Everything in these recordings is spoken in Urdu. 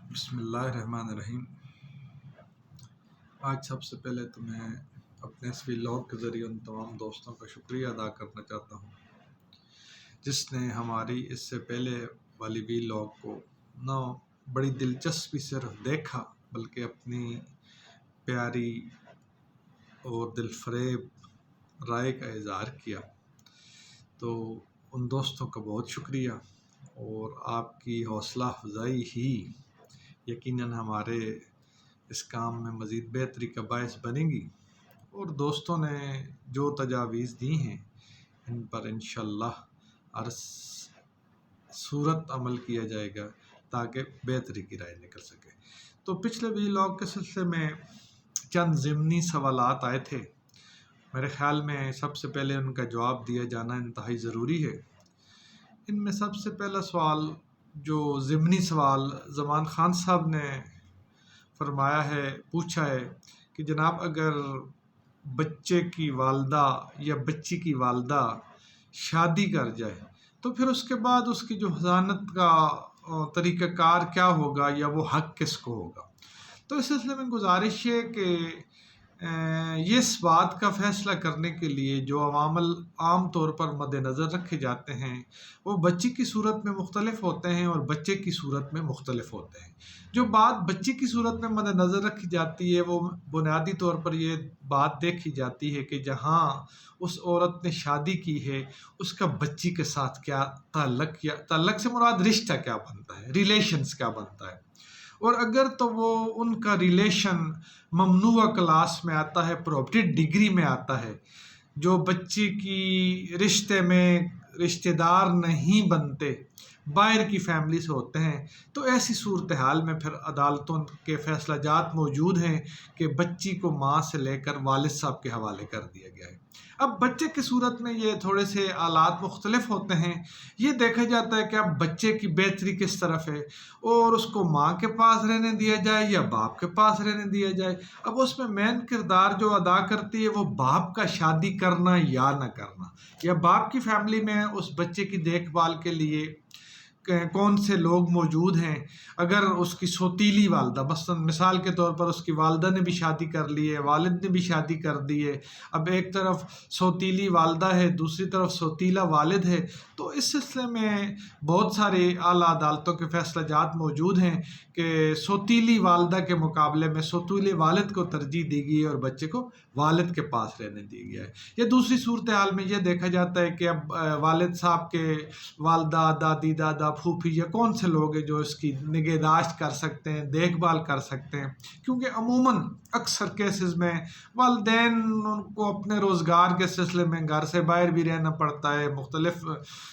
بسم اللہ الرحمن الرحیم۔ آج سب سے پہلے تو میں اپنے اس ولاگ کے ذریعے ان تمام دوستوں کا شکریہ ادا کرنا چاہتا ہوں جس نے ہماری اس سے پہلے والی ولاگ کو نہ بڑی دلچسپی سے دیکھا بلکہ اپنی پیاری اور دل فریب رائے کا اظہار کیا۔ تو ان دوستوں کا بہت شکریہ، اور آپ کی حوصلہ افزائی ہی یقیناً ہمارے اس کام میں مزید بہتری کا باعث بنے گی، اور دوستوں نے جو تجاویز دی ہیں ان پر انشاءاللہ ہر صورت عمل کیا جائے گا تاکہ بہتری کی رائے نکل سکے۔ تو پچھلے ولاگ کے سلسلے میں چند ضمنی سوالات آئے تھے، میرے خیال میں سب سے پہلے ان کا جواب دیا جانا انتہائی ضروری ہے۔ ان میں سب سے پہلا سوال جو ضمنی سوال زمان خان صاحب نے فرمایا ہے، پوچھا ہے کہ جناب اگر بچے کی والدہ یا بچی کی والدہ شادی کر جائے تو پھر اس کے بعد اس کی جو حضانت کا طریقہ کار کیا ہوگا یا وہ حق کس کو ہوگا۔ تو اس سلسلے میں گزارش ہے کہ یہ اس بات کا فیصلہ کرنے کے لیے جو عوامل عام طور پر مد نظر رکھے جاتے ہیں وہ بچی کی صورت میں مختلف ہوتے ہیں اور بچے کی صورت میں مختلف ہوتے ہیں۔ جو بات بچی کی صورت میں مد نظر رکھی جاتی ہے وہ بنیادی طور پر یہ بات دیکھی جاتی ہے کہ جہاں اس عورت نے شادی کی ہے اس کا بچی کے ساتھ کیا تعلق، یا تعلق سے مراد رشتہ کیا بنتا ہے، ریلیشنز کیا بنتا ہے، اور اگر تو وہ ان کا ریلیشن ممنوعہ کلاس میں آتا ہے، پروہیبٹڈ ڈگری میں آتا ہے، جو بچی کی رشتے میں رشتہ دار نہیں بنتے، باہر کی فیملی سے ہوتے ہیں، تو ایسی صورتحال میں پھر عدالتوں کے فیصلہ جات موجود ہیں کہ بچی کو ماں سے لے کر والد صاحب کے حوالے کر دیا گیا ہے۔ اب بچے کی صورت میں یہ تھوڑے سے آلات مختلف ہوتے ہیں، یہ دیکھا جاتا ہے کہ اب بچے کی بہتری کس طرف ہے، اور اس کو ماں کے پاس رہنے دیا جائے یا باپ کے پاس رہنے دیا جائے۔ اب اس میں مین کردار جو ادا کرتی ہے وہ باپ کا شادی کرنا یا نہ کرنا، یا باپ کی فیملی میں اس بچے کی دیکھ بھال کے لیے کون سے لوگ موجود ہیں۔ اگر اس کی سوتیلی والدہ، مثال کے طور پر اس کی والدہ نے بھی شادی کر لی ہے، والد نے بھی شادی کر دی ہے، اب ایک طرف سوتیلی والدہ ہے دوسری طرف سوتیلا والد ہے، تو اس سلسلے میں بہت سارے اعلیٰ عدالتوں کے فیصلہ جات موجود ہیں کہ سوتیلی والدہ کے مقابلے میں سوتیلے والد کو ترجیح دی گئی ہے اور بچے کو والد کے پاس رہنے دیا گیا ہے۔ یا دوسری صورتحال میں یہ دیکھا جاتا ہے کہ اب والد صاحب کے والدہ، دادی، دادا، پھوپھی یا کون سے لوگ ہیں جو اس کی نگہداشت کر سکتے ہیں، دیکھ بھال کر سکتے ہیں، کیونکہ عموماً اکثر کیسز میں والدین کو اپنے روزگار کے سلسلے میں گھر سے باہر بھی رہنا پڑتا ہے، مختلف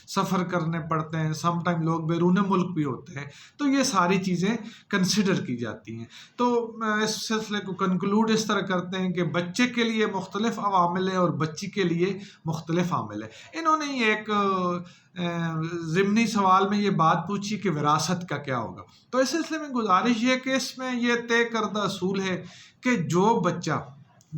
سفر کرنے پڑتے ہیں، سم ٹائم لوگ بیرون ملک بھی ہوتے ہیں، تو یہ ساری چیزیں کنسیڈر کی جاتی ہیں۔ تو اس سلسلے کو کنکلوڈ اس طرح کرتے ہیں کہ بچے کے لیے مختلف عوامل ہیں اور بچی کے لیے مختلف عامل ہیں۔ انہوں نے ایک ضمنی سوال میں یہ بات پوچھی کہ وراثت کا کیا ہوگا، تو اس سلسلے میں گزارش یہ کہ اس میں یہ طے کردہ اصول ہے کہ جو بچہ،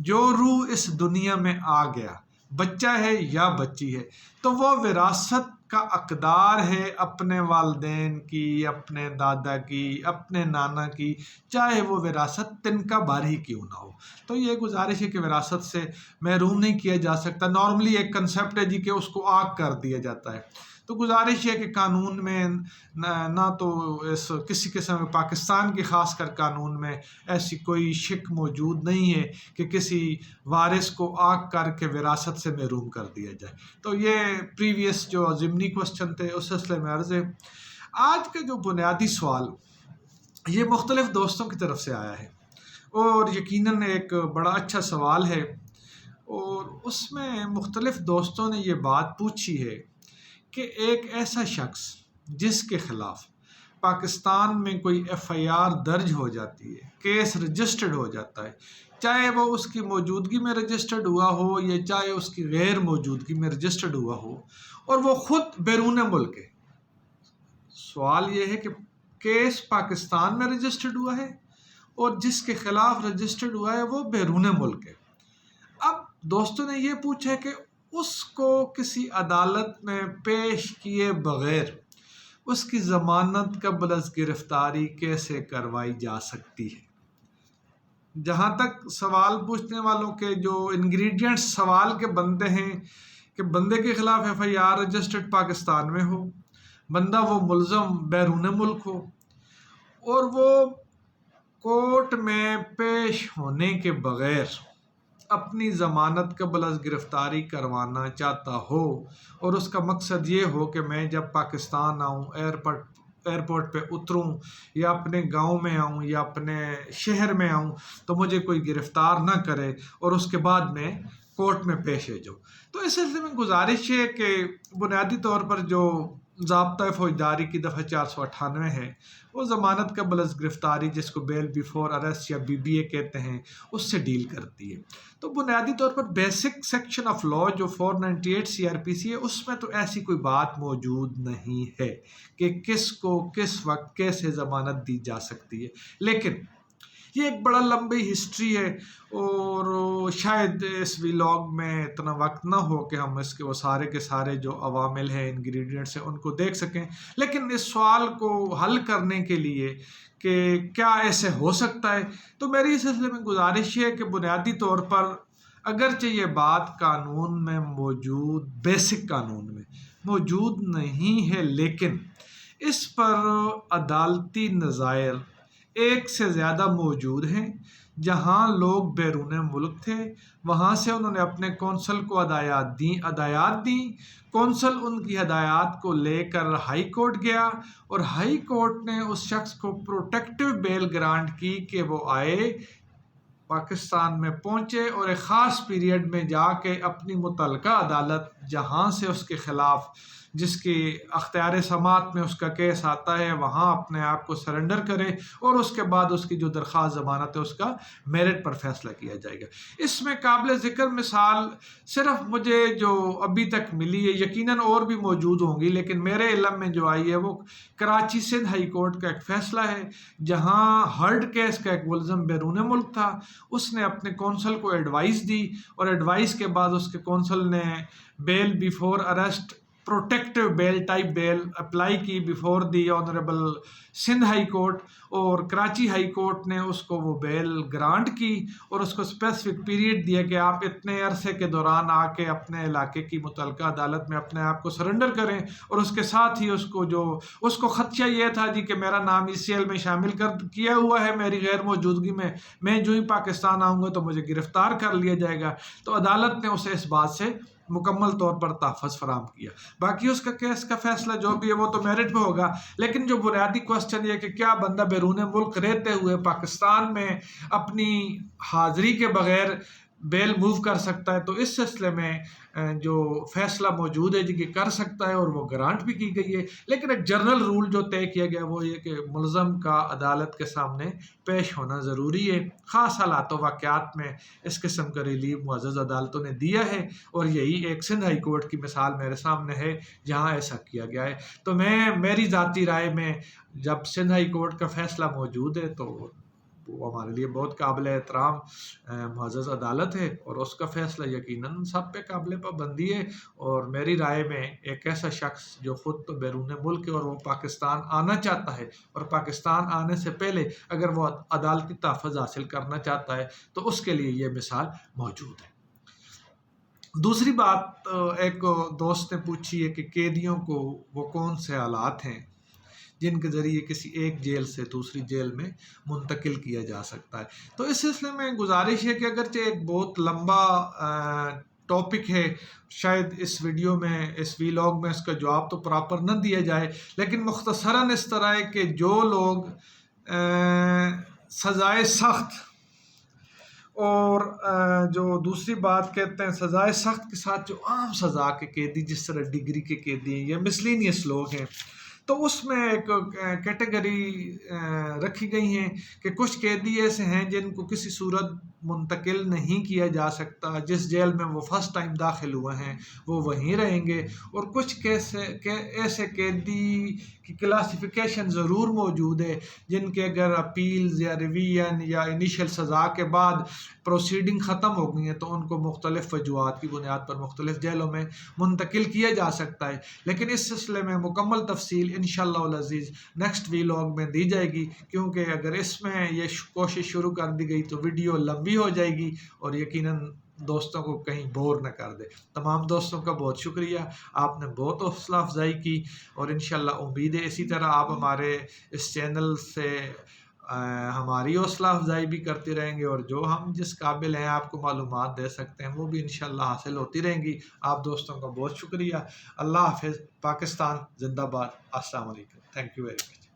جو روح اس دنیا میں آ گیا، بچہ ہے یا بچی ہے، تو وہ وراثت کا حقدار ہے اپنے والدین کی، اپنے دادا کی، اپنے نانا کی، چاہے وہ وراثت تنکا بھر ہی کیوں نہ ہو۔ تو یہ گزارش ہے کہ وراثت سے محروم نہیں کیا جا سکتا۔ نارملی ایک کنسیپٹ ہے جی کہ اس کو آگ کر دیا جاتا ہے، تو گزارش ہے کہ قانون میں نہ تو کسی قسم پاکستان کے خاص کر قانون میں ایسی کوئی شک موجود نہیں ہے کہ کسی وارث کو آگ کر کے وراثت سے محروم کر دیا جائے۔ تو یہ پریویس جو ضمنی کوسچن تھے اس سلسلے میں عرض ہے۔ آج کا جو بنیادی سوال یہ مختلف دوستوں کی طرف سے آیا ہے، اور یقیناً ایک بڑا اچھا سوال ہے، اور اس میں مختلف دوستوں نے یہ بات پوچھی ہے کہ ایک ایسا شخص جس کے خلاف پاکستان میں کوئی ایف آئی آر درج ہو جاتی ہے، کیس رجسٹرڈ ہو جاتا ہے، چاہے وہ اس کی موجودگی میں رجسٹرڈ ہوا ہو یا چاہے اس کی غیر موجودگی میں رجسٹرڈ ہوا ہو، اور وہ خود بیرون ملک ہے۔ سوال یہ ہے کہ کیس پاکستان میں رجسٹرڈ ہوا ہے اور جس کے خلاف رجسٹرڈ ہوا ہے وہ بیرون ملک ہے۔ اب دوستوں نے یہ پوچھا کہ اس کو کسی عدالت میں پیش کیے بغیر اس کی ضمانت قبل از گرفتاری کیسے کروائی جا سکتی ہے؟ جہاں تک سوال پوچھنے والوں کے جو انگریڈینٹس سوال کے بنتے ہیں کہ بندے کے خلاف F I R registered Pakistan میں ہو، بندہ وہ ملزم بیرون ملک ہو، اور وہ کورٹ میں پیش ہونے کے بغیر اپنی ضمانت قبل از گرفتاری کروانا چاہتا ہو، اور اس کا مقصد یہ ہو کہ میں جب پاکستان آؤں، ایئرپورٹ پہ اتروں یا اپنے گاؤں میں آؤں یا اپنے شہر میں آؤں تو مجھے کوئی گرفتار نہ کرے اور اس کے بعد میں کورٹ میں پیش جاؤں۔ تو اس سلسلے میں گزارش ہے کہ بنیادی طور پر جو ضابطۂ فوجداری کی دفعہ 498 ہے، وہ ضمانت قبل از گرفتاری، جس کو بیل بیفور اریسٹ یا BBA کہتے ہیں، اس سے ڈیل کرتی ہے۔ تو بنیادی طور پر بیسک سیکشن آف لا جو 498 CRPC ہے، اس میں تو ایسی کوئی بات موجود نہیں ہے کہ کس کو کس وقت کیسے ضمانت دی جا سکتی ہے، لیکن یہ ایک بڑا لمبی ہسٹری ہے اور شاید اس ویلاگ میں اتنا وقت نہ ہو کہ ہم اس کے وہ سارے کے سارے جو عوامل ہیں، انگریڈینٹس ہیں، ان کو دیکھ سکیں۔ لیکن اس سوال کو حل کرنے کے لیے کہ کیا ایسے ہو سکتا ہے، تو میری اس سلسلے میں گزارش ہے کہ بنیادی طور پر اگرچہ یہ بات قانون میں موجود، بیسک قانون میں موجود نہیں ہے، لیکن اس پر عدالتی نظائر ایک سے زیادہ موجود ہیں۔ جہاں لوگ بیرون ملک تھے، وہاں سے انہوں نے اپنے کونسل کو ہدایات دیں، کونسل ان کی ہدایات کو لے کر ہائی کورٹ گیا اور ہائی کورٹ نے اس شخص کو پروٹیکٹیو بیل گرانٹ کی کہ وہ آئے، پاکستان میں پہنچے اور ایک خاص پیریڈ میں جا کے اپنی متعلقہ عدالت جہاں سے اس کے خلاف، جس کی اختیار سماعت میں اس کا کیس آتا ہے، وہاں اپنے آپ کو سرنڈر کرے اور اس کے بعد اس کی جو درخواست ضمانت ہے اس کا میرٹ پر فیصلہ کیا جائے گا۔ اس میں قابل ذکر مثال صرف مجھے جو ابھی تک ملی ہے، یقیناً اور بھی موجود ہوں گی، لیکن میرے علم میں جو آئی ہے وہ کراچی سندھ ہائی کورٹ کا ایک فیصلہ ہے، جہاں ہرڈ کیس کا ایک ملزم بیرون ملک تھا، اس نے اپنے کونسل کو ایڈوائس دی اور ایڈوائس کے بعد اس کے کونسل نے بیل بیفور اریسٹ، پروٹیکٹیو بیل ٹائپ بیل اپلائی کی before the honourable Sindh high court, اور کراچی ہائی کورٹ نے اس کو وہ بیل گرانٹ کی اور اس کو اسپیسیفک پیریڈ دیا کہ آپ اتنے عرصے کے دوران آ کے اپنے علاقے کی متعلقہ عدالت میں اپنے آپ کو سرنڈر کریں، اور اس کے ساتھ ہی اس کو خدشہ یہ تھا جی کہ میرا نام ECL میں شامل کیا ہوا ہے، میری غیر موجودگی میں جو ہی پاکستان آؤں گا تو مجھے گرفتار کر لیا جائے گا، تو عدالت نے اسے اس بات سے مکمل طور پر تحفظ فراہم کیا۔ باقی اس کا کیس کا فیصلہ جو بھی ہے وہ تو میرٹ پہ ہوگا، لیکن جو بنیادی کوسچن یہ کہ کیا بندہ بیرون ملک رہتے ہوئے پاکستان میں اپنی حاضری کے بغیر بیل موو کر سکتا ہے، تو اس سلسلے میں جو فیصلہ موجود ہے جی کہ کر سکتا ہے اور وہ گرانٹ بھی کی گئی ہے، لیکن ایک جنرل رول جو طے کیا گیا وہ یہ کہ ملزم کا عدالت کے سامنے پیش ہونا ضروری ہے۔ خاص حالات و واقعات میں اس قسم کا ریلیو معزز عدالتوں نے دیا ہے، اور یہی ایک سندھ ہائی کورٹ کی مثال میرے سامنے ہے جہاں ایسا کیا گیا ہے۔ تو میری ذاتی رائے میں جب سندھ ہائی کورٹ کا فیصلہ موجود ہے تو وہ ہمارے لیے بہت قابل احترام معزز عدالت ہے، اور اس کا فیصلہ یقیناً سب پہ قابل پابندی ہے، اور میری رائے میں ایک ایسا شخص جو خود تو بیرون ملک ہے اور وہ پاکستان آنا چاہتا ہے، اور پاکستان آنے سے پہلے اگر وہ عدالتی تحفظ حاصل کرنا چاہتا ہے تو اس کے لیے یہ مثال موجود ہے۔ دوسری بات ایک دوست نے پوچھی ہے کہ قیدیوں کو وہ کون سے آلات ہیں جن کے ذریعے کسی ایک جیل سے دوسری جیل میں منتقل کیا جا سکتا ہے۔ تو اس سلسلے میں گزارش ہے کہ اگرچہ ایک بہت لمبا ٹاپک ہے، شاید اس ویڈیو میں، اس ویلاگ میں اس کا جواب تو پراپر نہ دیا جائے، لیکن مختصراً اس طرح ہے کہ جو لوگ سزائے سخت اور جو دوسری بات کہتے ہیں سزائے سخت کے ساتھ جو عام سزا کے قیدی، جس طرح ڈگری کے قیدی ہیں یا مسلینیس لوگ ہیں، تو اس میں ایک کیٹیگری رکھی گئی ہیں کہ کچھ قیدی ایسے ہیں جن کو کسی صورت منتقل نہیں کیا جا سکتا، جس جیل میں وہ فرسٹ ٹائم داخل ہوئے ہیں وہ وہیں رہیں گے، اور کچھ ایسے قیدی کہ کلاسیفیکیشن ضرور موجود ہے، جن کے اگر اپیلز یا ریویژن یا انیشل سزا کے بعد پروسیڈنگ ختم ہو گئی ہیں تو ان کو مختلف وجوہات کی بنیاد پر مختلف جیلوں میں منتقل کیا جا سکتا ہے، لیکن اس سلسلے میں مکمل تفصیل انشاءاللہ العزیز نیکسٹ ویلاگ میں دی جائے گی، کیونکہ اگر اس میں یہ کوشش شروع کر دی گئی تو ویڈیو لمبی ہو جائے گی اور یقیناً دوستوں کو کہیں بور نہ کر دے۔ تمام دوستوں کا بہت شکریہ، آپ نے بہت حوصلہ افزائی کی، اور انشاءاللہ امید ہے اسی طرح آپ ہمارے اس چینل سے ہماری حوصلہ افزائی بھی کرتے رہیں گے، اور جو ہم جس قابل ہیں آپ کو معلومات دے سکتے ہیں وہ بھی انشاءاللہ حاصل ہوتی رہیں گی۔ آپ دوستوں کا بہت شکریہ۔ اللہ حافظ۔ پاکستان زندہ باد۔ السلام علیکم۔ Thank you very much.